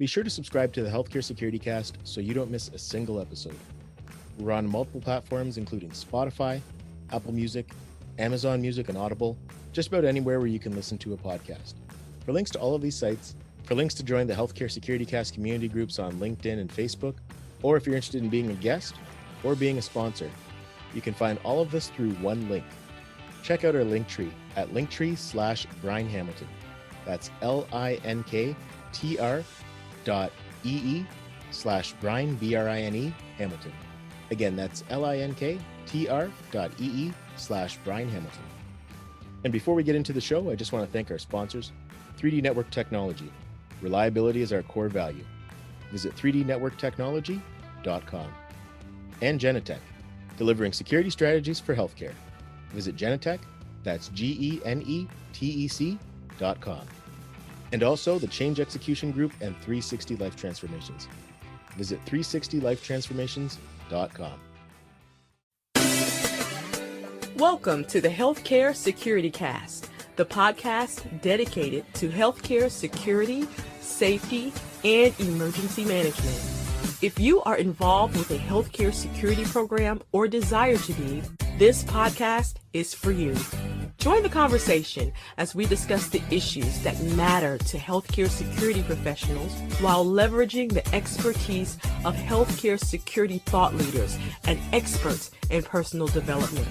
Be sure to subscribe to the Healthcare Security Cast so you don't miss a single episode. We're on multiple platforms, including Spotify, Apple Music, Amazon Music, and Audible, just about anywhere where you can listen to a podcast. For links to all of these sites, for links to join the Healthcare Security Cast community groups on LinkedIn and Facebook, or if you're interested in being a guest or being a sponsor, you can find all of this through one link. Check out our link tree at linktree/Brian Hamilton. That's linktr.ee/Brian, B-R-I-N-E, Hamilton. Again, that's linktr.ee/Brian Hamilton. And before we get into the show, I just want to thank our sponsors, 3D Network Technology. Reliability is our core value. Visit 3dnetworktechnology.com. And Genetec, delivering security strategies for healthcare. Visit Genetec, that's GENETEC.com. And also the Change Execution Group and 360 Life Transformations. Visit 360lifetransformations.com. Welcome to the Healthcare Security Cast, the podcast dedicated to healthcare security, safety, and emergency management. If you are involved with a healthcare security program or desire to be, this podcast is for you. Join the conversation as we discuss the issues that matter to healthcare security professionals while leveraging the expertise of healthcare security thought leaders and experts in personal development.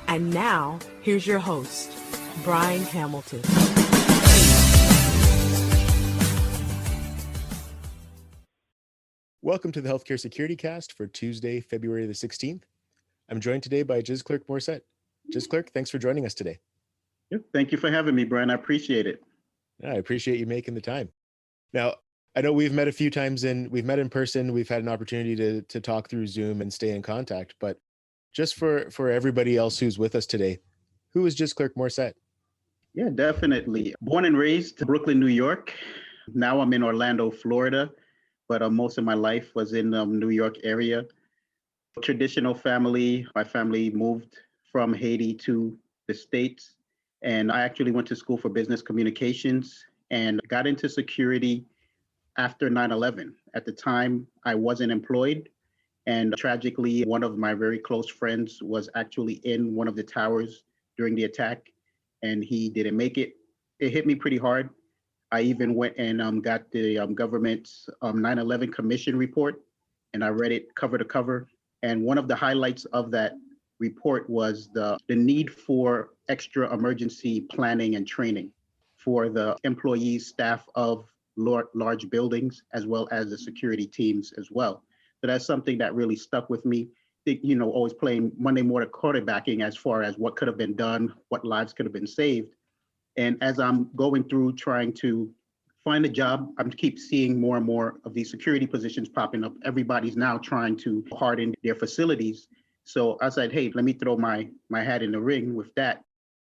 And now, here's your host, Brian Hamilton. Welcome to the Healthcare Security Cast for Tuesday, February the 16th. I'm joined today by Gisclerc Morriset. Gisclerc, thanks for joining us today. Yep. Thank you for having me, Brian. I appreciate it. I appreciate you making the time. Now, I know we've met a few times and we've met in person. We've had an opportunity to talk through Zoom and stay in contact, but just for everybody else who's with us today, who is Gisclerc Morriset? Yeah, definitely. Born and raised in Brooklyn, New York. Now I'm in Orlando, Florida, but most of my life was in New York area. Traditional family. My family moved from Haiti to the States, and I actually went to school for business communications and got into security after 9/11. At the time, I wasn't employed, and tragically, one of my very close friends was actually in one of the towers during the attack, and he didn't make it. It hit me pretty hard. I even went and got the government's 9/11 Commission report, and I read it cover to cover. And one of the highlights of that report was the need for extra emergency planning and training for the employees, staff of large buildings, as well as the security teams as well. So that's something that really stuck with me. Always playing Monday morning quarterbacking as far as what could have been done, what lives could have been saved. And as I'm going through trying to find a job, I keep seeing more and more of these security positions popping up. Everybody's now trying to harden their facilities. So I said, hey, let me throw my hat in the ring with that.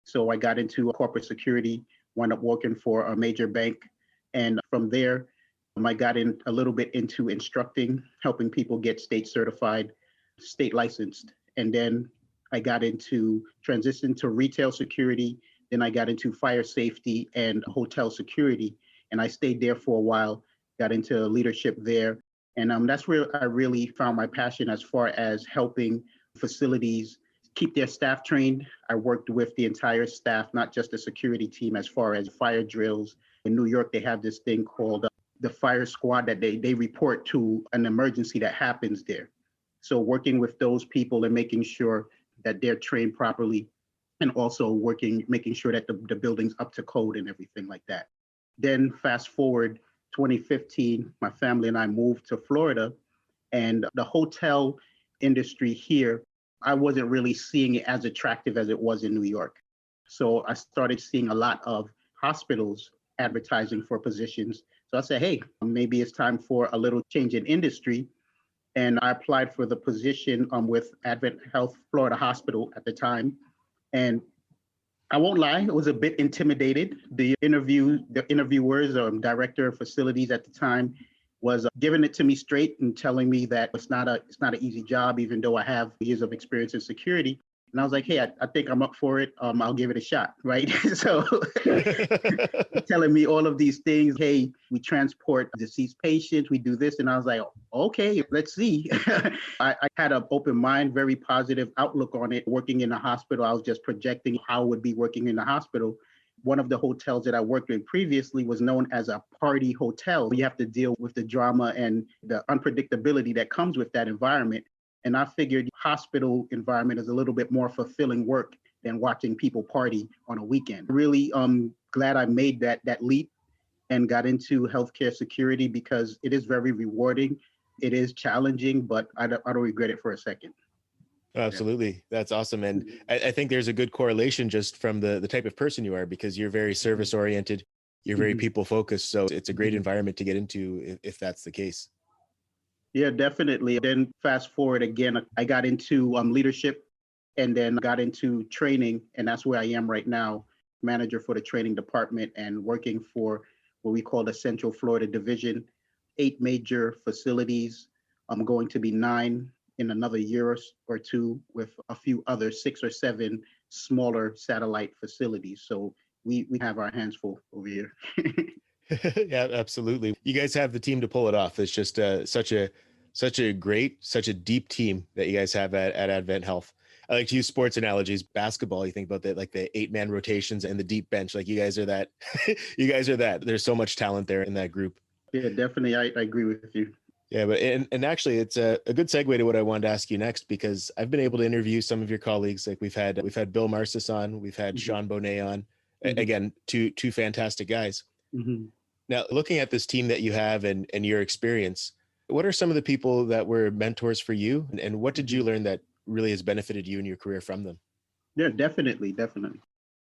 So I got into corporate security, wound up working for a major bank. And from there, I got in a little bit into instructing, helping people get state certified, state licensed. And then I got into transition to retail security. Then I got into fire safety and hotel security. And I stayed there for a while, got into leadership there. And that's where I really found my passion as far as helping facilities keep their staff trained. I worked with the entire staff, not just the security team, as far as fire drills. In New York, they have this thing called the fire squad that they report to an emergency that happens there. So working with those people and making sure that they're trained properly, and also making sure that the building's up to code and everything like that. Then fast forward 2015, my family and I moved to Florida, and the hotel industry here, I wasn't really seeing it as attractive as it was in New York. So I started seeing a lot of hospitals advertising for positions. So I said, hey, maybe it's time for a little change in industry. And I applied for the position with Advent Health Florida Hospital at the time. And I won't lie, it was a bit intimidated. The interviewers, director of facilities at the time, was giving it to me straight and telling me that it's not an easy job, even though I have years of experience in security. And I was like, hey, I think I'm up for it. I'll give it a shot, right? So telling me all of these things. Hey, we transport deceased patients. We do this. And I was like, okay, let's see. I had an open mind, very positive outlook on it. Working in the hospital, I was just projecting how I would be working in the hospital. One of the hotels that I worked in previously was known as a party hotel. You have to deal with the drama and the unpredictability that comes with that environment. And I figured hospital environment is a little bit more fulfilling work than watching people party on a weekend. Really glad I made that leap and got into healthcare security because it is very rewarding. It is challenging, but I don't regret it for a second. Absolutely. That's awesome. And I think there's a good correlation just from the type of person you are, because you're very service oriented, you're very people focused. So it's a great environment to get into if that's the case. Yeah, definitely. Then fast forward again, I got into leadership and then got into training. And that's where I am right now, manager for the training department and working for what we call the Central Florida Division, 8 major facilities. I'm going to be 9 in another year or two with a few other 6 or 7 smaller satellite facilities. So we have our hands full over here. Yeah, absolutely. You guys have the team to pull it off. It's just such a great, such a deep team that you guys have at Advent Health. I like to use sports analogies. Basketball, you think about that, like the 8-man rotations and the deep bench. Like you guys are that. You guys are that. There's so much talent there in that group. Yeah, definitely. I agree with you. Yeah, but and actually, it's a good segue to what I wanted to ask you next, because I've been able to interview some of your colleagues. Like we've had Bill Marcis on, we've had Sean Bonet on. Again, two fantastic guys. Now, looking at this team that you have and your experience, what are some of the people that were mentors for you, and what did you learn that really has benefited you in your career from them? Yeah, definitely.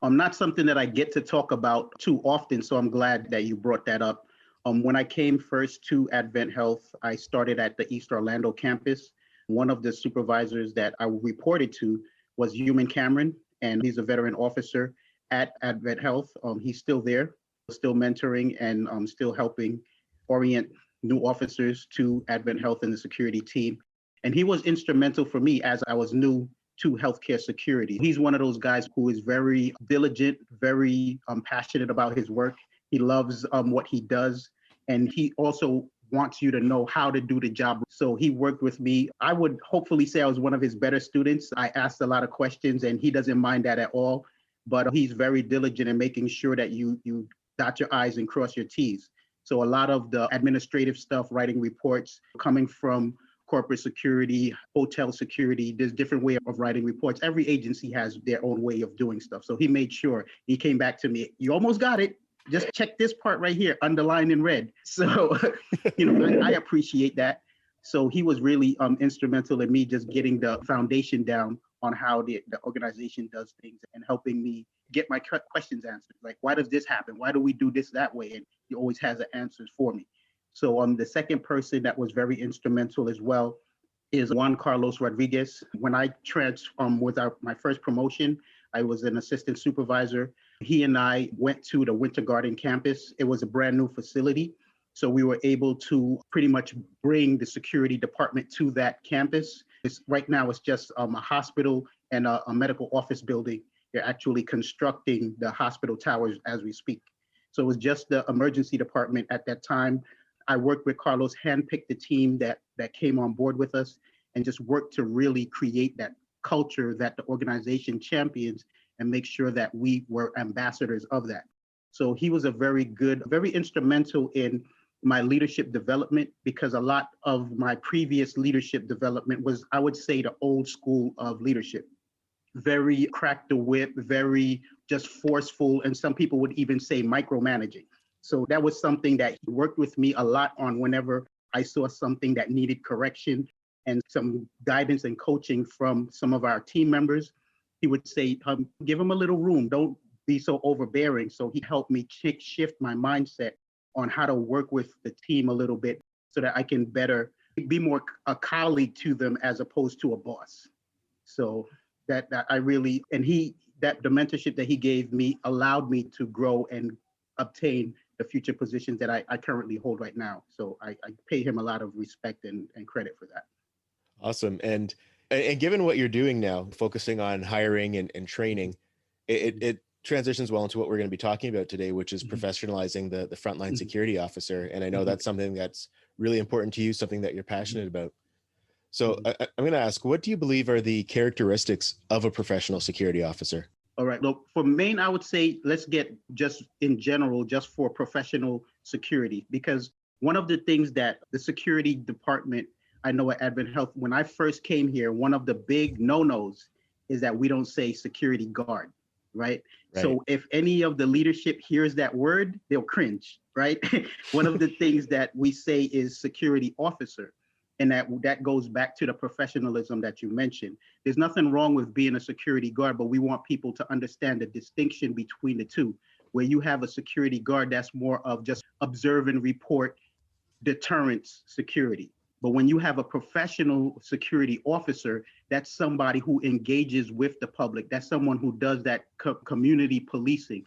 Not something that I get to talk about too often, so I'm glad that you brought that up. When I came first to Advent Health, I started at the East Orlando campus. One of the supervisors that I reported to was Human Cameron, and he's a veteran officer at Advent Health. He's still there, still mentoring and still helping orient new officers to Advent Health and the security team. And he was instrumental for me as I was new to healthcare security. He's one of those guys who is very diligent, very passionate about his work. He loves what he does. And he also wants you to know how to do the job. So he worked with me. I would hopefully say I was one of his better students. I asked a lot of questions and he doesn't mind that at all. But he's very diligent in making sure that you dot your I's and cross your T's. So a lot of the administrative stuff, writing reports, coming from corporate security, hotel security, there's different way of writing reports. Every agency has their own way of doing stuff. So he made sure, he came back to me, you almost got it. Just check this part right here, underlined in red. So, I appreciate that. So he was really instrumental in me just getting the foundation down on how the organization does things and helping me get my questions answered. Like, why does this happen? Why do we do this that way? And he always has the answers for me. So the second person that was very instrumental as well is Juan Carlos Rodriguez. When I with my first promotion, I was an assistant supervisor. He and I went to the Winter Garden campus. It was a brand new facility. So we were able to pretty much bring the security department to that campus. Right now, it's just a hospital and a medical office building. They're actually constructing the hospital towers as we speak. So it was just the emergency department at that time. I worked with Carlos, handpicked the team that came on board with us, and just worked to really create that culture that the organization champions and make sure that we were ambassadors of that. So he was very instrumental in my leadership development, because a lot of my previous leadership development was, I would say, the old school of leadership. Very crack the whip, very just forceful, and some people would even say micromanaging. So that was something that he worked with me a lot on whenever I saw something that needed correction and some guidance and coaching from some of our team members. He would say, give him a little room, don't be so overbearing. So he helped me shift my mindset on how to work with the team a little bit so that I can better be more a colleague to them as opposed to a boss. So that I really, and the mentorship that he gave me allowed me to grow and obtain the future positions that I currently hold right now. So I pay him a lot of respect and credit for that. Awesome. And And given what you're doing now, focusing on hiring and training, it transitions well into what we're going to be talking about today, which is professionalizing the frontline security officer. And I know that's something that's really important to you, something that you're passionate about. So I'm going to ask, what do you believe are the characteristics of a professional security officer? All right. Look, for Maine, I would say let's get just in general, just for professional security, because one of the things that the security department, I know at Advent Health, when I first came here, one of the big no-nos is that we don't say security guard, right? So if any of the leadership hears that word, they'll cringe, right? One of the things that we say is security officer. And that goes back to the professionalism that you mentioned. There's nothing wrong with being a security guard, but we want people to understand the distinction between the two, where you have a security guard that's more of just observe and report, deterrence security. But when you have a professional security officer, that's somebody who engages with the public. That's someone who does that community policing,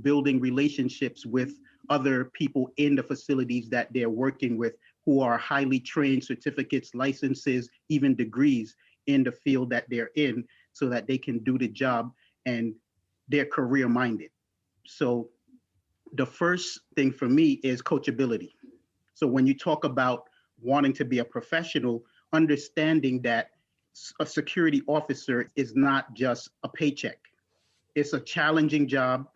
building relationships with other people in the facilities that they're working with, who are highly trained, certificates, licenses, even degrees in the field that they're in, so that they can do the job and they're career minded. So the first thing for me is coachability. So when you talk about wanting to be a professional, understanding that a security officer is not just a paycheck. It's a challenging job.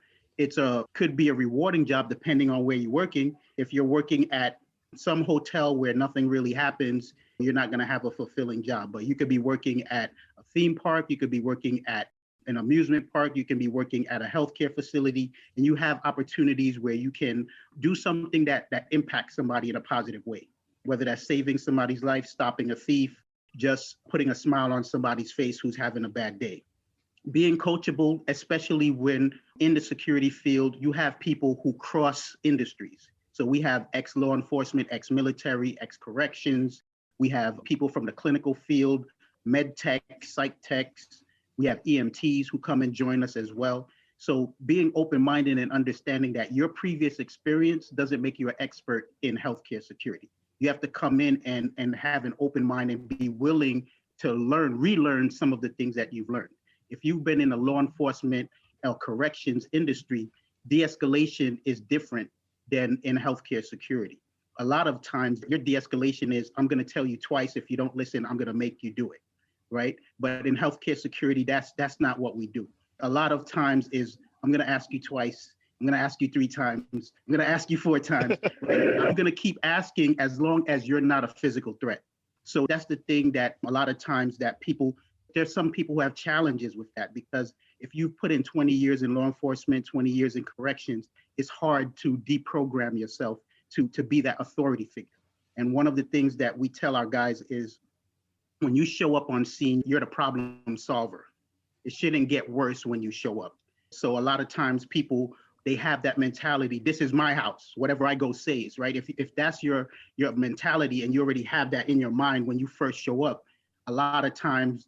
Could be a rewarding job depending on where you're working. If you're working at some hotel where nothing really happens, you're not going to have a fulfilling job. But you could be working at a theme park, you could be working at an amusement park, you can be working at a healthcare facility, and you have opportunities where you can do something that impacts somebody in a positive way, whether that's saving somebody's life, stopping a thief, just putting a smile on somebody's face who's having a bad day. Being coachable, especially when in the security field, you have people who cross industries. So we have ex-law enforcement, ex-military, ex-corrections. We have people from the clinical field, med tech, psych techs. We have EMTs who come and join us as well. So being open-minded and understanding that your previous experience doesn't make you an expert in healthcare security. You have to come in and have an open mind and be willing to relearn some of the things that you've learned. If you've been in the law enforcement or corrections industry, de-escalation is different than in healthcare security. A lot of times your de-escalation is, I'm going to tell you twice. If you don't listen, I'm going to make you do it, right? But in healthcare security, that's not what we do. A lot of times is, I'm going to ask you twice. I'm going to ask you 3 times. I'm going to ask you 4 times. Right? I'm going to keep asking as long as you're not a physical threat. So that's the thing that a lot of times that there's some people who have challenges with that, because if you've put in 20 years in law enforcement, 20 years in corrections, it's hard to deprogram yourself to be that authority figure. And one of the things that we tell our guys is, when you show up on scene, you're the problem solver. It shouldn't get worse when you show up. So a lot of times people, they have that mentality, this is my house, whatever I go says, right? If that's your mentality and you already have that in your mind when you first show up, a lot of times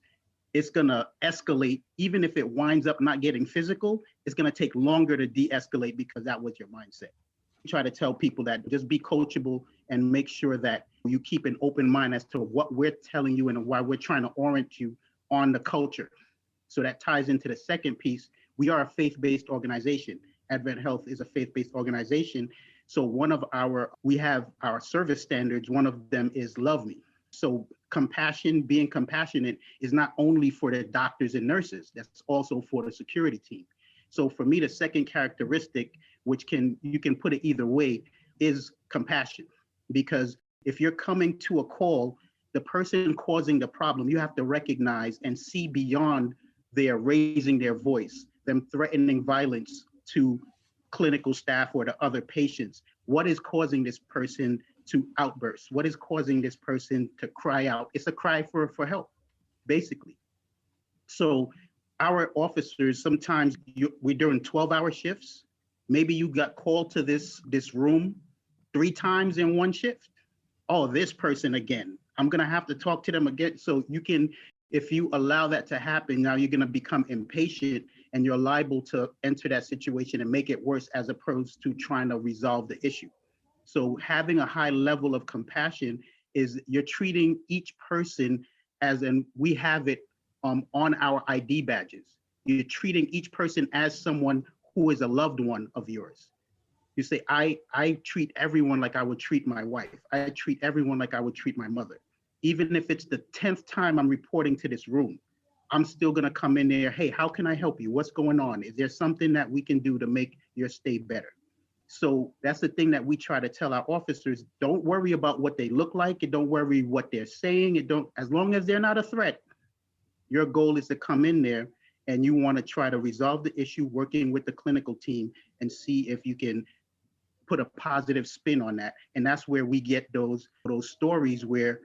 it's gonna escalate. Even if it winds up not getting physical, it's gonna take longer to de-escalate because that was your mindset. Try to tell people that just be coachable and make sure that you keep an open mind as to what we're telling you and why we're trying to orient you on the culture. So that ties into the second piece. We are a faith-based organization. Advent Health is a faith-based organization. So we have our service standards. One of them is love me. So compassion, being compassionate is not only for the doctors and nurses, that's also for the security team. So for me, the second characteristic, which you can put it either way, is compassion. Because if you're coming to a call, the person causing the problem, you have to recognize and see beyond their raising their voice, them threatening violence to clinical staff or to other patients. What is causing this person to outburst? What is causing this person to cry out? It's a cry for help, basically. So our officers, sometimes we're doing 12-hour shifts. Maybe you got called to this room 3 times in one shift. Oh, this person again. I'm gonna have to talk to them again. So if you allow that to happen, now you're gonna become impatient and you're liable to enter that situation and make it worse as opposed to trying to resolve the issue. So having a high level of compassion is you're treating each person as in we have it on our ID badges. You're treating each person as someone who is a loved one of yours. You say, I treat everyone like I would treat my wife. I treat everyone like I would treat my mother. Even if it's the 10th time I'm reporting to this room, I'm still going to come in there. Hey, how can I help you? What's going on? Is there something that we can do to make your stay better? So that's the thing that we try to tell our officers. Don't worry about what they look like, and don't worry what they're saying. As long as they're not a threat, your goal is to come in there and you want to try to resolve the issue working with the clinical team and see if you can put a positive spin on that. And that's where we get those stories where,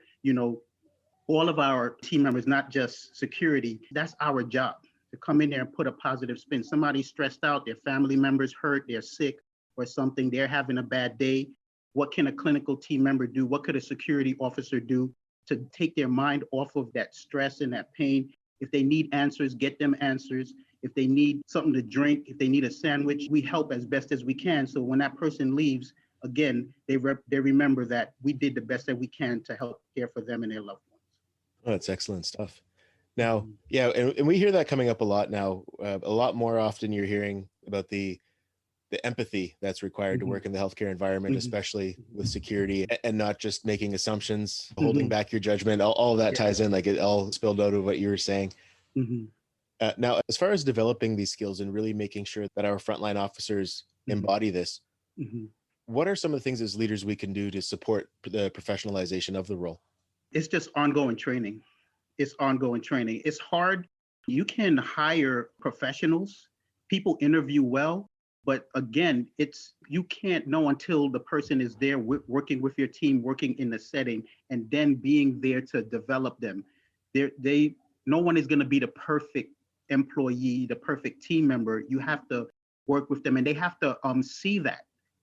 all of our team members, not just security, that's our job, to come in there and put a positive spin. Somebody's stressed out, their family members hurt, they're sick or something, they're having a bad day. What can a clinical team member do? What could a security officer do to take their mind off of that stress and that pain? If they need answers, get them answers. If they need something to drink, if they need a sandwich, we help as best as we can. So when that person leaves, again, they remember that we did the best that we can to help care for them and their loved ones. Oh, that's excellent stuff. Now, yeah, and we hear that coming up a lot now. A lot more often you're hearing about the empathy that's required to work in the healthcare environment, especially with security, and not just making assumptions, holding back your judgment. All of that ties in, like it all spilled out of what you were saying. Now, as far as developing these skills and really making sure that our frontline officers embody this, what are some of the things as leaders we can do to support the professionalization of the role? It's just ongoing training. It's ongoing training. It's hard. You can hire professionals. People interview well, but again, you can't know until the person is there working with your team, working in the setting, and then being there to develop them. No one is going to be the perfect employee, the perfect team member. You have to work with them, and they have to see that.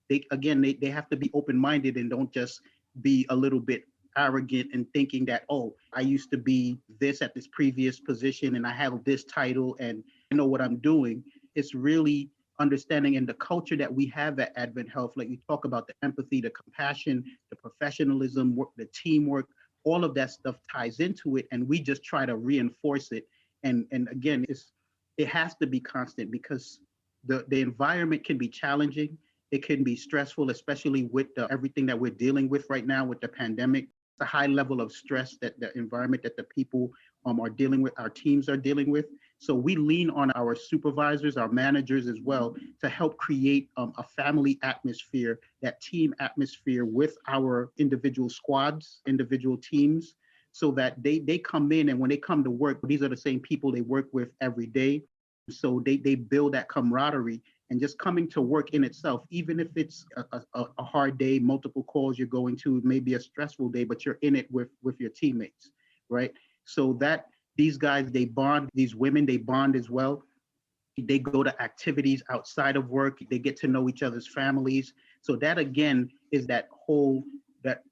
They have to be open-minded and don't just be a little bit arrogant and thinking that, oh, I used to be this at this previous position and I have this title and I know what I'm doing. It's really understanding in the culture that we have at Advent Health, like you talk about the empathy, the compassion, the professionalism, the teamwork, all of that stuff ties into it. And we just try to reinforce it. And again, it has to be constant because the environment can be challenging. It can be stressful, especially with everything that we're dealing with right now with the pandemic. It's a high level of stress that the environment that the people are dealing with, our teams are dealing with. So we lean on our supervisors, our managers as well, to help create a family atmosphere, that team atmosphere with our individual squads, individual teams, so that they come in and when they come to work, these are the same people they work with every day. So they build that camaraderie. And just coming to work in itself, even if it's a hard day, multiple calls you're going to, maybe a stressful day, but you're in it with your teammates, right? So that these guys, they bond, these women, they bond as well. They go to activities outside of work. They get to know each other's families. So that, again, is that whole, that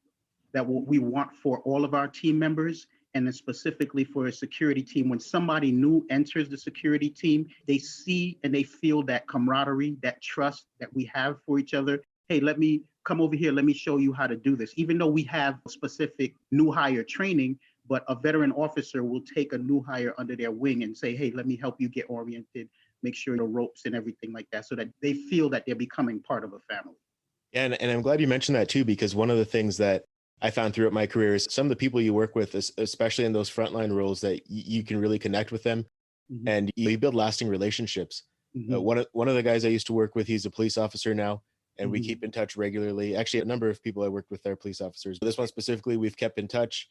what we want for all of our team members. And then specifically for a security team, when somebody new enters the security team, they see and they feel that camaraderie, that trust that we have for each other. Hey, let me come over here. Let me show you how to do this. Even though we have specific new hire training, but a veteran officer will take a new hire under their wing and say, hey, let me help you get oriented, make sure the ropes and everything like that, so that they feel that they're becoming part of a family. Yeah, and I'm glad you mentioned that too, because one of the things that I found throughout my career is some of the people you work with, especially in those frontline roles, that you can really connect with them and you build lasting relationships. One of the guys I used to work with, he's a police officer now, and we keep in touch regularly. Actually, a number of people I worked with are police officers. But this one specifically, we've kept in touch.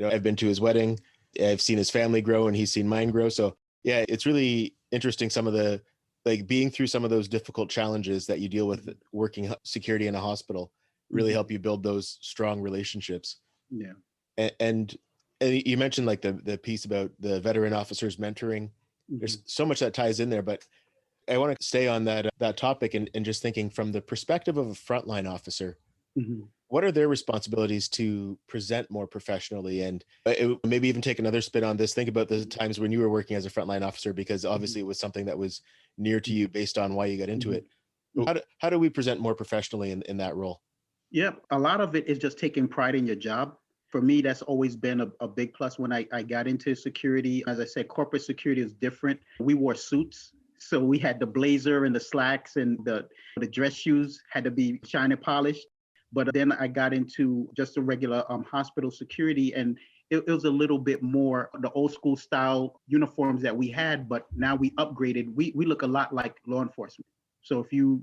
I've been to his wedding. I've seen his family grow and he's seen mine grow. So yeah, it's really interesting, some of the, like, being through some of those difficult challenges that you deal with working security in a hospital really help you build those strong relationships. Yeah. And you mentioned like the piece about the veteran officers mentoring. There's so much that ties in there, but I want to stay on that topic and just thinking from the perspective of a frontline officer, what are their responsibilities to present more professionally? And maybe even take another spin on this. Think about the times when you were working as a frontline officer, because obviously it was something that was near to you based on why you got into it. How do we present more professionally in that role? Yeah, a lot of it is just taking pride in your job. For me, that's always been a big plus when I got into security. As I said, corporate security is different. We wore suits. So we had the blazer and the slacks and the dress shoes had to be shiny polished. But then I got into just a regular hospital security, and it was a little bit more the old school style uniforms that we had, but now we upgraded. We look a lot like law enforcement. So if you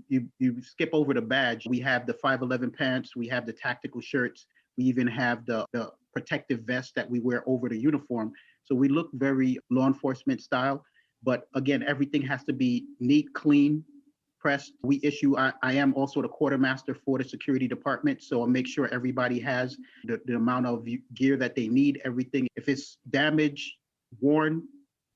skip over the badge, we have the 511 pants, we have the tactical shirts, we even have the protective vest that we wear over the uniform. So we look very law enforcement style. But again, everything has to be neat, clean, pressed. We issue, I am also the quartermaster for the security department. So I'll make sure everybody has the amount of gear that they need, everything. If it's damaged, worn,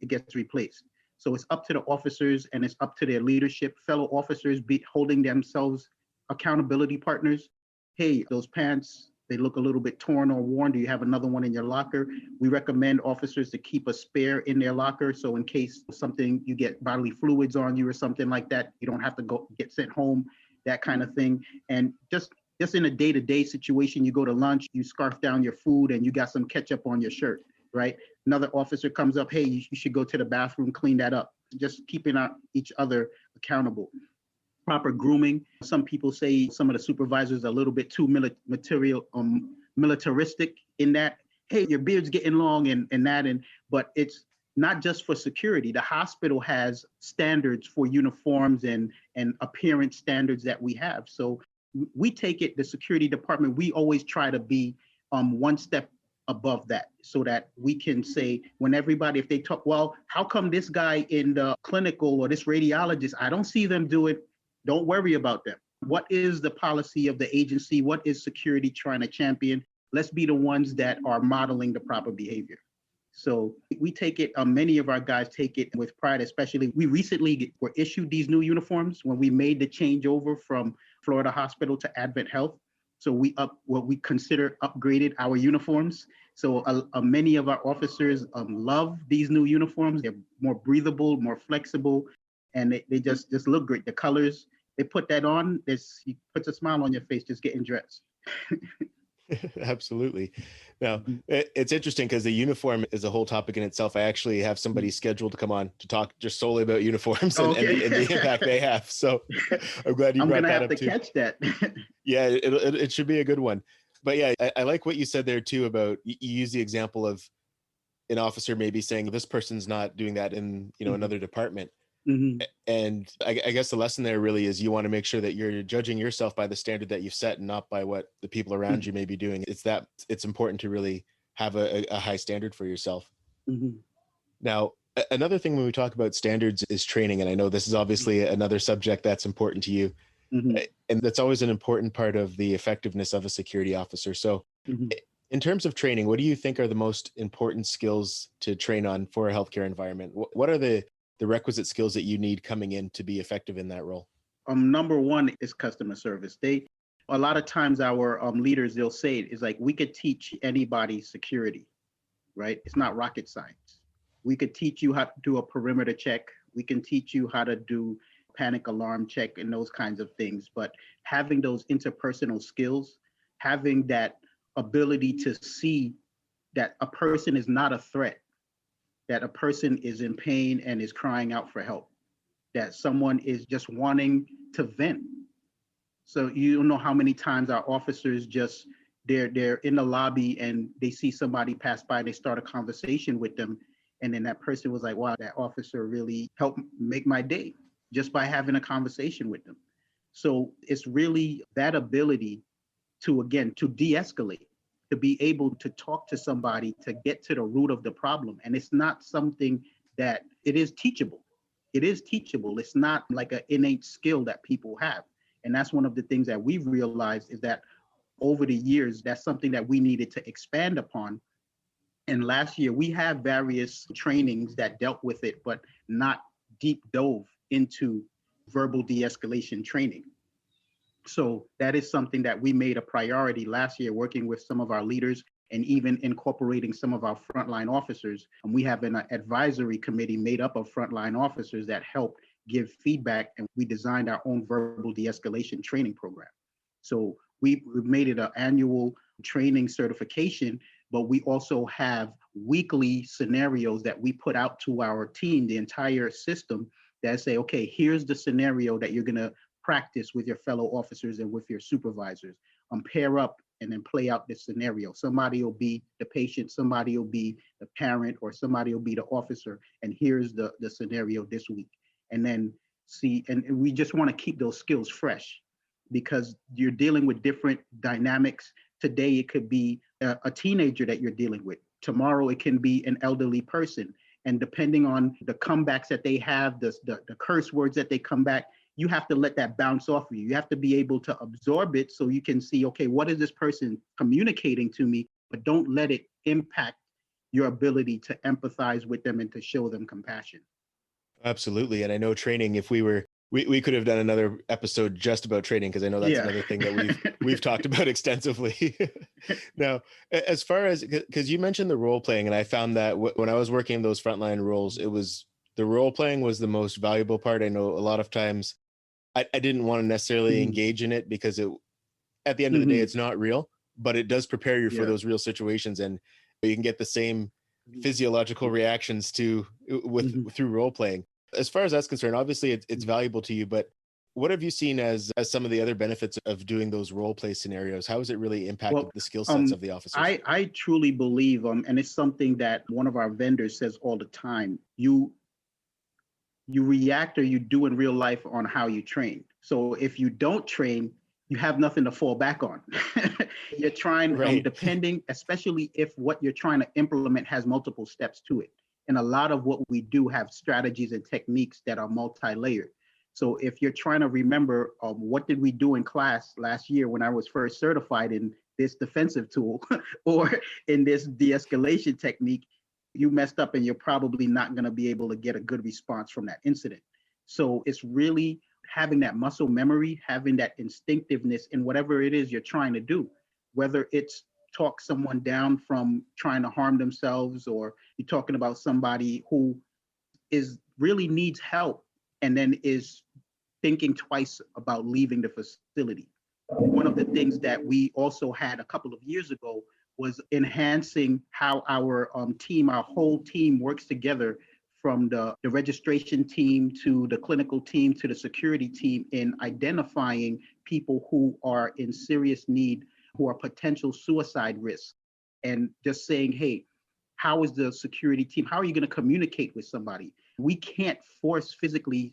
it gets replaced. So it's up to the officers and it's up to their leadership, fellow officers holding themselves accountability partners. Hey, those pants, they look a little bit torn or worn. Do you have another one in your locker? We recommend officers to keep a spare in their locker. So in case something, you get bodily fluids on you or something like that, you don't have to go get sent home, that kind of thing. And just in a day-to-day situation, you go to lunch, you scarf down your food and you got some ketchup on your shirt, right? Another officer comes up, hey, you should go to the bathroom, clean that up. Just keeping each other accountable. Proper grooming. Some people say some of the supervisors are a little bit too militaristic in that, hey, your beard's getting long and that, but it's not just for security. The hospital has standards for uniforms and appearance standards that we have. So we take it, the security department, we always try to be one step above that so that we can say when everybody, if they talk, well, how come this guy in the clinical or this radiologist, I don't see them do it. Don't worry about them. What is the policy of the agency? What is security trying to champion? Let's be the ones that are modeling the proper behavior. So we take it, many of our guys take it with pride, especially we recently were issued these new uniforms when we made the changeover from Florida Hospital to Advent Health. So what we consider upgraded our uniforms. So many of our officers love these new uniforms. They're more breathable, more flexible, and they just look great. The colors, they put that on, it puts a smile on your face just getting dressed. Absolutely. Now, it's interesting because the uniform is a whole topic in itself. I actually have somebody scheduled to come on to talk just solely about uniforms and the impact they have. So I'm glad you brought that up too. I'm going to have to catch that. Yeah, it should be a good one. But yeah, I like what you said there too about you use the example of an officer maybe saying this person's not doing that in another department. Mm-hmm. And I guess the lesson there really is you want to make sure that you're judging yourself by the standard that you've set and not by what the people around you may be doing. It's important to really have a high standard for yourself. Mm-hmm. Now, another thing when we talk about standards is training. And I know this is obviously another subject that's important to you. Mm-hmm. And that's always an important part of the effectiveness of a security officer. So in terms of training, what do you think are the most important skills to train on for a healthcare environment? What are the requisite skills that you need coming in to be effective in that role? Number one is customer service. A lot of times our leaders, they'll say it is like, we could teach anybody security, right? It's not rocket science. We could teach you how to do a perimeter check. We can teach you how to do panic alarm check and those kinds of things. But having those interpersonal skills, having that ability to see that a person is not a threat, that a person is in pain and is crying out for help, that someone is just wanting to vent. So you don't know how many times our officers they're in the lobby and they see somebody pass by and they start a conversation with them. And then that person was like, wow, that officer really helped make my day just by having a conversation with them. So it's really that ability to de-escalate, to be able to talk to somebody, to get to the root of the problem. And it's not something that it is teachable. It is teachable. It's not like an innate skill that people have. And that's one of the things that we've realized is that over the years, that's something that we needed to expand upon. And last year, we have various trainings that dealt with it, but not deep dove into verbal de-escalation training. So that is something that we made a priority last year, working with some of our leaders and even incorporating some of our frontline officers. And we have an advisory committee made up of frontline officers that help give feedback, and we designed our own verbal de-escalation training program. So we made it an annual training certification, but we also have weekly scenarios that we put out to our team, the entire system, that say, okay, here's the scenario that you're going to practice with your fellow officers and with your supervisors. Pair up and then play out this scenario. Somebody will be the patient, somebody will be the parent, or somebody will be the officer. And here's the scenario this week. And then see, and we just want to keep those skills fresh, because you're dealing with different dynamics. Today, it could be a teenager that you're dealing with. Tomorrow, it can be an elderly person. And depending on the comebacks that they have, the curse words that they come back, you have to let that bounce off of you. You have to be able to absorb it so you can see, okay, what is this person communicating to me? But don't let it impact your ability to empathize with them and to show them compassion. Absolutely. And I know training, if we could have done another episode just about training, because I know that's another thing that we've talked about extensively. Now, as far as, because you mentioned the role playing, and I found that when I was working those frontline roles, it was the role playing was the most valuable part. I know a lot of times I didn't want to necessarily engage in it because at the end of the day, it's not real, but it does prepare you for those real situations, and you can get the same physiological reactions through role playing. As far as that's concerned, obviously it's valuable to you, but what have you seen as some of the other benefits of doing those role play scenarios? How has it really impacted the skill sets of the officers? I truly believe, and it's something that one of our vendors says all the time, you react or you do in real life on how you train. So if you don't train, you have nothing to fall back on. You're trying, depending, especially if what you're trying to implement has multiple steps to it. And a lot of what we do have strategies and techniques that are multi-layered. So if you're trying to remember, what did we do in class last year when I was first certified in this defensive tool or in this de-escalation technique, you messed up and you're probably not going to be able to get a good response from that incident. So it's really having that muscle memory, having that instinctiveness in whatever it is you're trying to do, whether it's talk someone down from trying to harm themselves, or you're talking about somebody who really needs help and then is thinking twice about leaving the facility. One of the things that we also had a couple of years ago was enhancing how our whole team works together, from the registration team to the clinical team to the security team, in identifying people who are in serious need, who are potential suicide risks, and just saying, hey, how is the security team, how are you going to communicate with somebody? We can't physically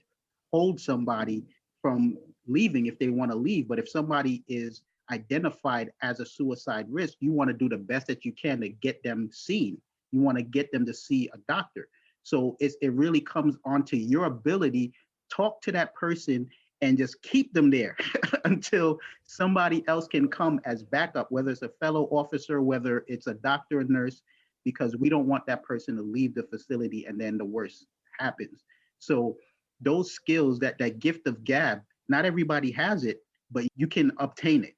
hold somebody from leaving if they want to leave, but if somebody is identified as a suicide risk, you want to do the best that you can to get them seen. You want to get them to see a doctor. So it really comes onto your ability, talk to that person and just keep them there until somebody else can come as backup, whether it's a fellow officer, whether it's a doctor or nurse, because we don't want that person to leave the facility and then the worst happens. So those skills, that gift of gab, not everybody has it, but you can obtain it.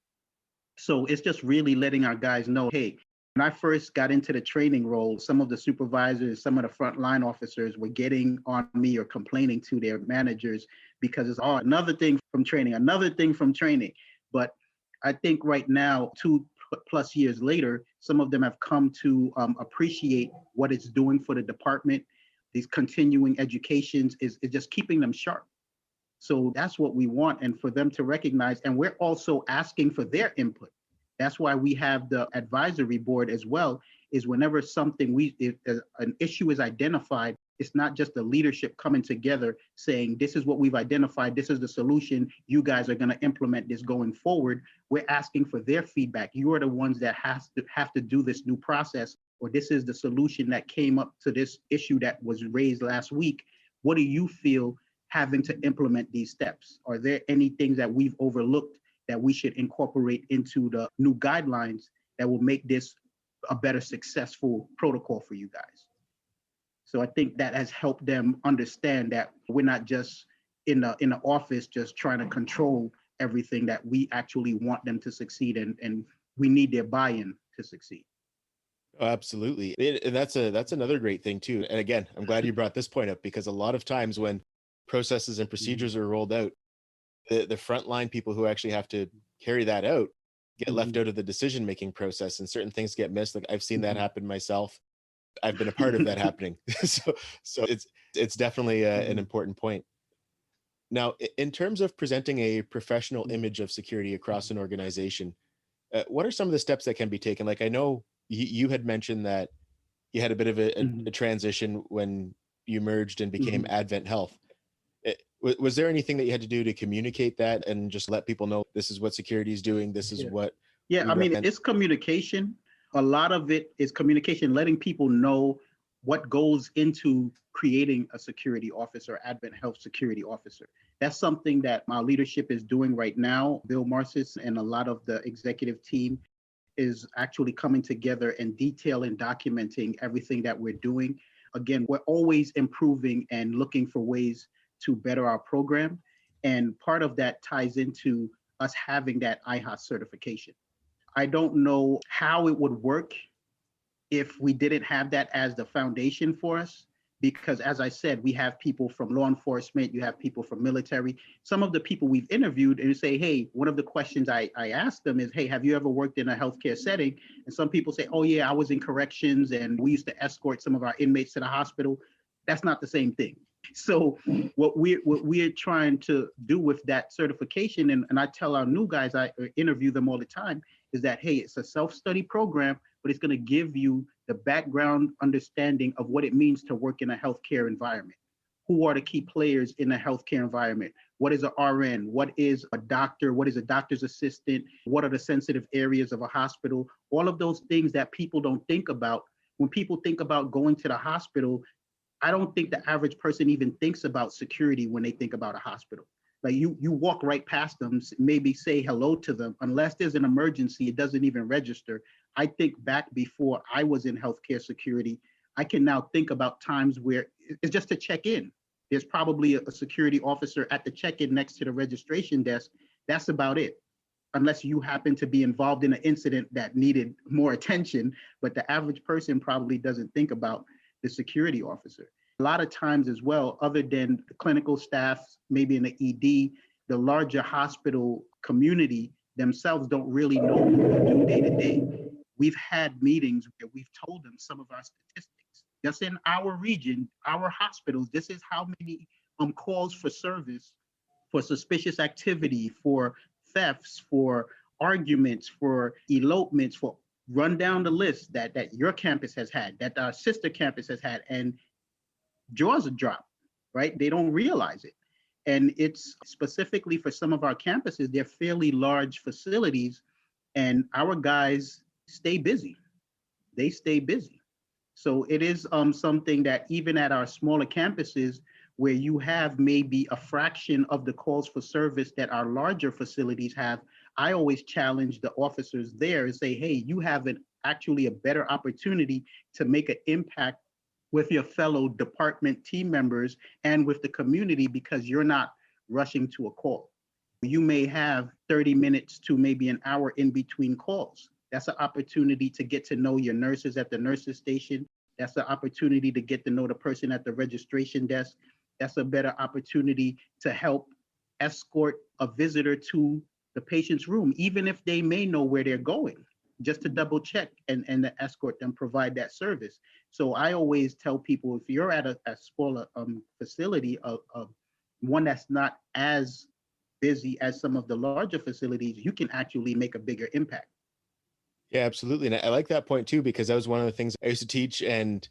So it's just really letting our guys know, hey, when I first got into the training role, some of the supervisors, some of the frontline officers were getting on me or complaining to their managers because it's another thing from training. But I think right now, 2+ years later, some of them have come to appreciate what it's doing for the department. These continuing educations is just keeping them sharp. So that's what we want, and for them to recognize, and we're also asking for their input. That's why we have the advisory board as well, is whenever an issue is identified, it's not just the leadership coming together saying, this is what we've identified, this is the solution, you guys are going to implement this going forward. We're asking for their feedback. You are the ones that have to do this new process, or this is the solution that came up to this issue that was raised last week. What do you feel having to implement these steps? Are there any things that we've overlooked that we should incorporate into the new guidelines that will make this a better successful protocol for you guys? So I think that has helped them understand that we're not just in the office just trying to control everything, that we actually want them to succeed, and we need their buy-in to succeed. Oh, absolutely. And that's another great thing too. And again, I'm glad you brought this point up, because a lot of times when processes and procedures are rolled out, the frontline people who actually have to carry that out, get left out of the decision-making process and certain things get missed. Like I've seen that happen myself. I've been a part of that happening. So it's definitely an important point. Now, in terms of presenting a professional image of security across an organization, what are some of the steps that can be taken? Like I know you had mentioned that you had a bit of a transition when you merged and became Advent Health. Was there anything that you had to do to communicate that and just let people know this is what security is doing? This is what Yeah, we I mean, recommend? it's communication. A lot of it is communication, letting people know what goes into creating a security officer, Advent Health security officer. That's something that my leadership is doing right now. Bill Morriset and a lot of the executive team is actually coming together and detailing, documenting everything that we're doing. Again, we're always improving and looking for ways to better our program. And part of that ties into us having that IHOS certification. I don't know how it would work if we didn't have that as the foundation for us, because as I said, we have people from law enforcement, you have people from military. Some of the people we've interviewed and say, hey, one of the questions I asked them is, hey, have you ever worked in a healthcare setting? And some people say, oh yeah, I was in corrections and we used to escort some of our inmates to the hospital. That's not the same thing. So what we're trying to do with that certification, and I tell our new guys, I interview them all the time, is that, hey, it's a self-study program, but it's going to give you the background understanding of what it means to work in a healthcare environment. Who are the key players in a healthcare environment? What is an RN? What is a doctor? What is a doctor's assistant? What are the sensitive areas of a hospital? All of those things that people don't think about. When people think about going to the hospital, I don't think the average person even thinks about security when they think about a hospital. Like you walk right past them, maybe say hello to them. Unless there's an emergency, it doesn't even register. I think back before I was in healthcare security, I can now think about times where it's just to check in. There's probably a security officer at the check-in next to the registration desk. That's about it. Unless you happen to be involved in an incident that needed more attention, but the average person probably doesn't think about the security officer. A lot of times as well, other than the clinical staff, maybe in the ED, the larger hospital community themselves don't really know what we do day to day. We've had meetings where we've told them some of our statistics. Just in our region, our hospitals, this is how many calls for service, for suspicious activity, for thefts, for arguments, for elopements, for run down the list that your campus has had, that our sister campus has had, and jaws are dropped, right? They don't realize it. And it's specifically for some of our campuses, they're fairly large facilities, and our guys stay busy. They stay busy. So it is something that even at our smaller campuses, where you have maybe a fraction of the calls for service that our larger facilities have, I always challenge the officers there and say, hey, you have actually a better opportunity to make an impact with your fellow department team members and with the community, because you're not rushing to a call. You may have 30 minutes to maybe an hour in between calls. That's an opportunity to get to know your nurses at the nurses station. That's an opportunity to get to know the person at the registration desk. That's a better opportunity to help escort a visitor to the patient's room, even if they may know where they're going, just to double check and to escort them, provide that service. So I always tell people, if you're at a smaller facility, one that's not as busy as some of the larger facilities, you can actually make a bigger impact. Yeah, absolutely. And I like that point too, because that was one of the things I used to teach and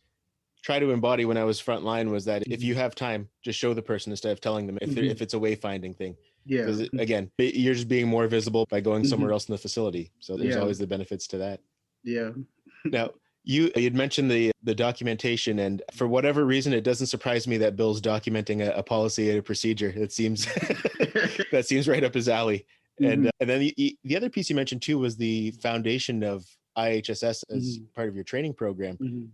try to embody when I was frontline, was that if you have time, just show the person instead of telling them if it's a wayfinding thing. Yeah. Because again, you're just being more visible by going somewhere else in the facility. So there's always the benefits to that. Yeah. Now, you'd mentioned the documentation, and for whatever reason, it doesn't surprise me that Bill's documenting a policy and a procedure. It seems that seems right up his alley. And then the other piece you mentioned too was the foundation of IHSS as part of your training program.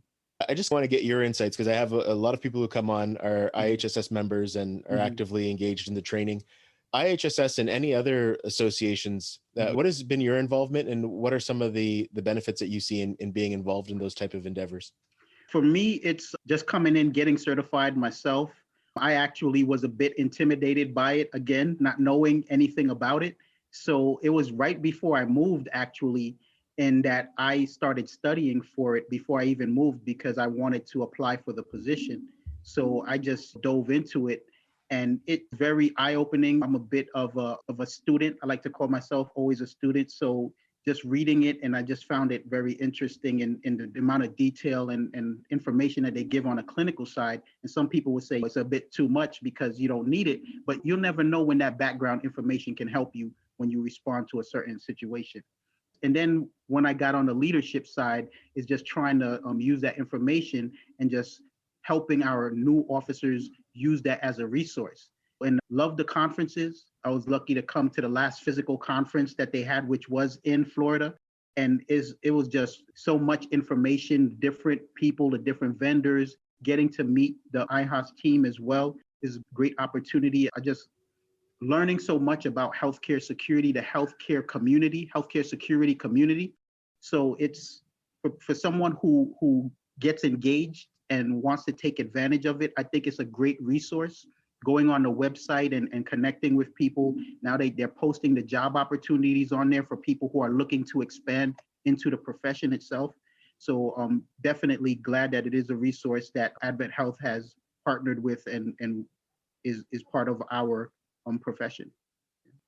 I just want to get your insights, because I have a lot of people who come on are IHSS members and are actively engaged in the training. IHSS and any other associations, what has been your involvement, and what are some of the benefits that you see in being involved in those type of endeavors? For me, it's just coming in, getting certified myself. I actually was a bit intimidated by it, again, not knowing anything about it. So it was right before I moved, actually, and that I started studying for it before I even moved because I wanted to apply for the position. So I just dove into it, and it's very eye-opening. I'm a bit of a student. I like to call myself always a student. So just reading it, and I just found it very interesting in the amount of detail and information that they give on a clinical side. And some people would say it's a bit too much because you don't need it, but you'll never know when that background information can help you when you respond to a certain situation. And then when I got on the leadership side, is just trying to use that information and just helping our new officers use that as a resource. And love the conferences. I was lucky to come to the last physical conference that they had, which was in Florida. And it was just so much information, different people, the different vendors, getting to meet the IHOS team as well is a great opportunity. I just learning so much about healthcare security, the healthcare security community. So it's for someone who gets engaged and wants to take advantage of it, I think it's a great resource. Going on the website and connecting with people. Now they're posting the job opportunities on there for people who are looking to expand into the profession itself. So definitely glad that it is a resource that Advent Health has partnered with and is part of our profession.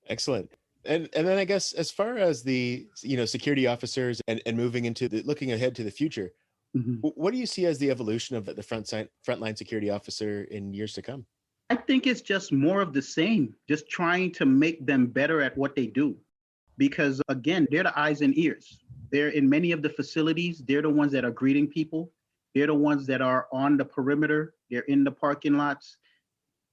Excellent. And then I guess as far as the security officers and moving into looking ahead to the future, Mhm. what do you see as the evolution of the frontline security officer in years to come? I think it's just more of the same, just trying to make them better at what they do. Because again, they're the eyes and ears. They're in many of the facilities, they're the ones that are greeting people. They're the ones that are on the perimeter, they're in the parking lots.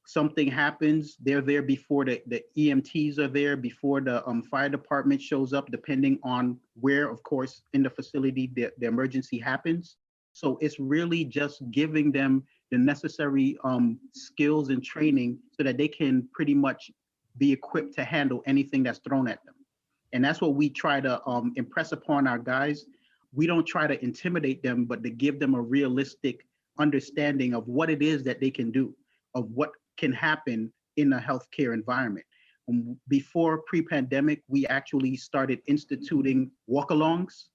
Something happens, they're there before the EMTs are there, before the fire department shows up, depending on where, of course, in the facility the emergency happens. So it's really just giving them the necessary skills and training so that they can pretty much be equipped to handle anything that's thrown at them. And that's what we try to impress upon our guys. We don't try to intimidate them, but to give them a realistic understanding of what it is that they can do, of what can happen in a healthcare environment. Before pre-pandemic, we actually started instituting walk-alongs.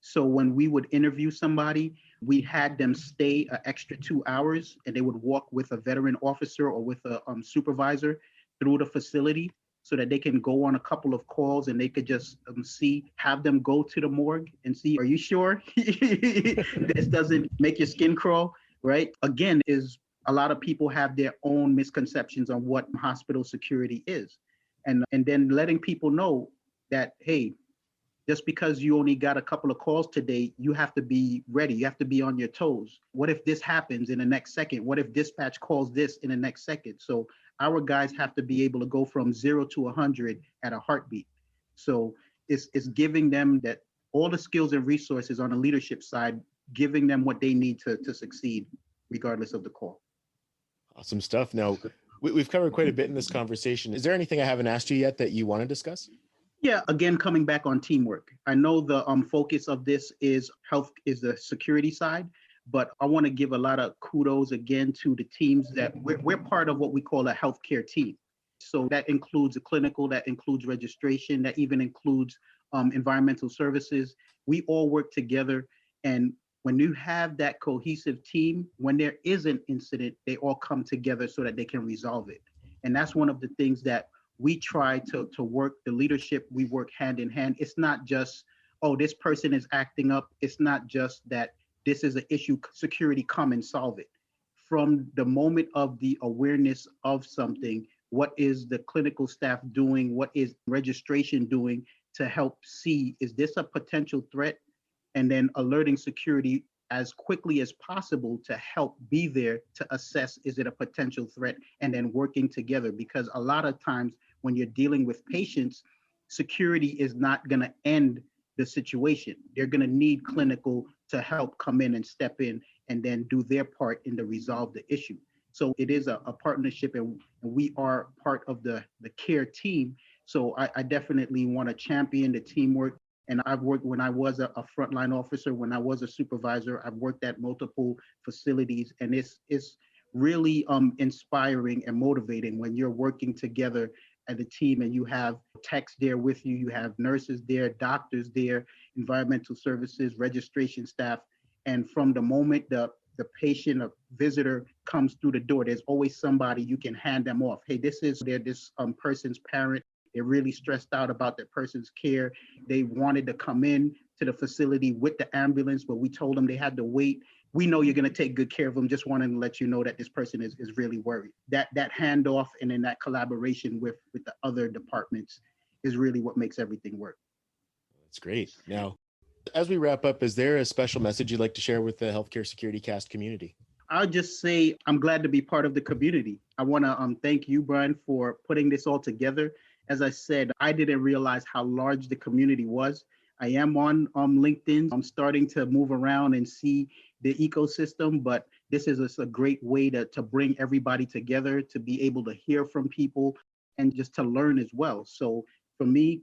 So when we would interview somebody, we had them stay an extra 2 hours and they would walk with a veteran officer or with a supervisor through the facility so that they can go on a couple of calls and they could just have them go to the morgue and see, are you sure this doesn't make your skin crawl, right? Again, is a lot of people have their own misconceptions on what hospital security is. And then letting people know that, hey, just because you only got a couple of calls today, you have to be ready. You have to be on your toes. What if this happens in the next second? What if dispatch calls this in the next second? So our guys have to be able to go from 0 to 100 at a heartbeat. So it's giving them that all the skills and resources on the leadership side, giving them what they need to succeed, regardless of the call. Awesome stuff. Now, we've covered quite a bit in this conversation. Is there anything I haven't asked you yet that you want to discuss? Yeah, again, coming back on teamwork. I know the focus of this is the security side, but I want to give a lot of kudos again to the teams that we're part of what we call a healthcare team. So that includes a clinical, that includes registration, that even includes environmental services. We all work together. And when you have that cohesive team, when there is an incident, they all come together so that they can resolve it. And that's one of the things that we try to work, the leadership, we work hand in hand. It's not just, oh, this person is acting up. It's not just that this is an issue, security, come and solve it. From the moment of the awareness of something, what is the clinical staff doing? What is registration doing to help see, is this a potential threat? And then alerting security as quickly as possible to help be there to assess, is it a potential threat? And then working together, because a lot of times when you're dealing with patients, security is not going to end the situation. They're going to need clinical to help come in and step in and then do their part in to resolve the issue. So it is a partnership, and we are part of the care team. So I definitely want to champion the teamwork. And I've worked, when I was a frontline officer, when I was a supervisor, I've worked at multiple facilities, and it's really inspiring and motivating when you're working together the team and you have techs there with you, you have nurses there, doctors there, environmental services, registration staff. And from the moment the patient or visitor comes through the door, there's always somebody you can hand them off. Hey, this is this person's parent. They're really stressed out about that person's care. They wanted to come in to the facility with the ambulance, but we told them they had to wait. We know you're going to take good care of them. Just wanted to let you know that this person is really worried. That handoff and then that collaboration with the other departments is really what makes everything work. That's great. Now, as we wrap up, is there a special message you'd like to share with the Healthcare Security Cast community? I'll just say I'm glad to be part of the community. I want to thank you, Brian, for putting this all together. As I said, I didn't realize how large the community was. I am on LinkedIn. I'm starting to move around and see the ecosystem, but this is a great way to bring everybody together, to be able to hear from people and just to learn as well. So for me,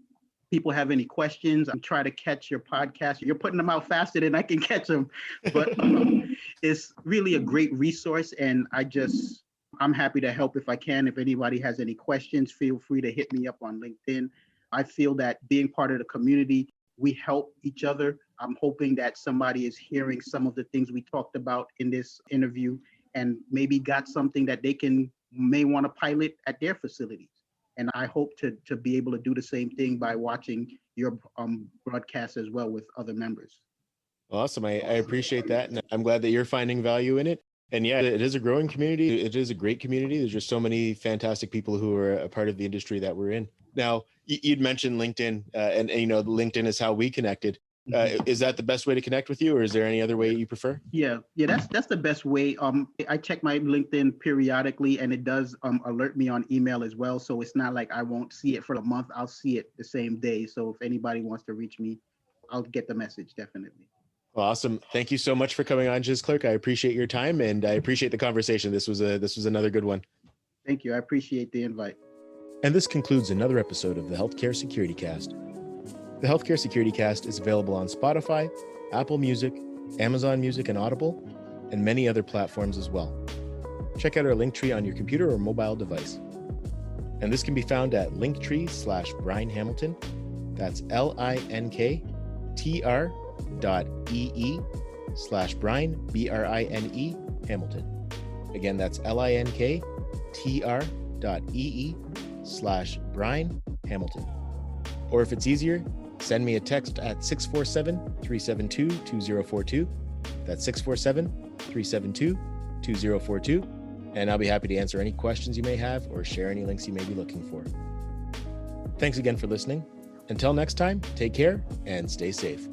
people have any questions, I'm trying to catch your podcast. You're putting them out faster than I can catch them, but it's really a great resource. And I'm happy to help if I can. If anybody has any questions, feel free to hit me up on LinkedIn. I feel that being part of the community, we help each other. I'm hoping that somebody is hearing some of the things we talked about in this interview and maybe got something that they may want to pilot at their facilities. And I hope to be able to do the same thing by watching your broadcast as well with other members. Awesome. I appreciate that. And I'm glad that you're finding value in it. And yeah, it is a growing community. It is a great community. There's just so many fantastic people who are a part of the industry that we're in. Now, you'd mentioned LinkedIn, and LinkedIn is how we connected. Is that the best way to connect with you, or is there any other way you prefer? Yeah, that's the best way. I check my LinkedIn periodically, and it does alert me on email as well. So it's not like I won't see it for a month. I'll see it the same day. So if anybody wants to reach me, I'll get the message, definitely. Awesome. Thank you so much for coming on, Gisclerc. I appreciate your time and I appreciate the conversation. This was another good one. Thank you. I appreciate the invite. And this concludes another episode of the Healthcare Security Cast. The Healthcare Security Cast is available on Spotify, Apple Music, Amazon Music and Audible, and many other platforms as well. Check out our Linktree on your computer or mobile device. And this can be found at linktree/Brian Hamilton. That's linktr.ee/Brian, BRINE, Hamilton. Again, that's linktr.ee/Brian Hamilton. Or if it's easier, send me a text at 647-372-2042. That's 647-372-2042. And I'll be happy to answer any questions you may have or share any links you may be looking for. Thanks again for listening. Until next time, take care and stay safe.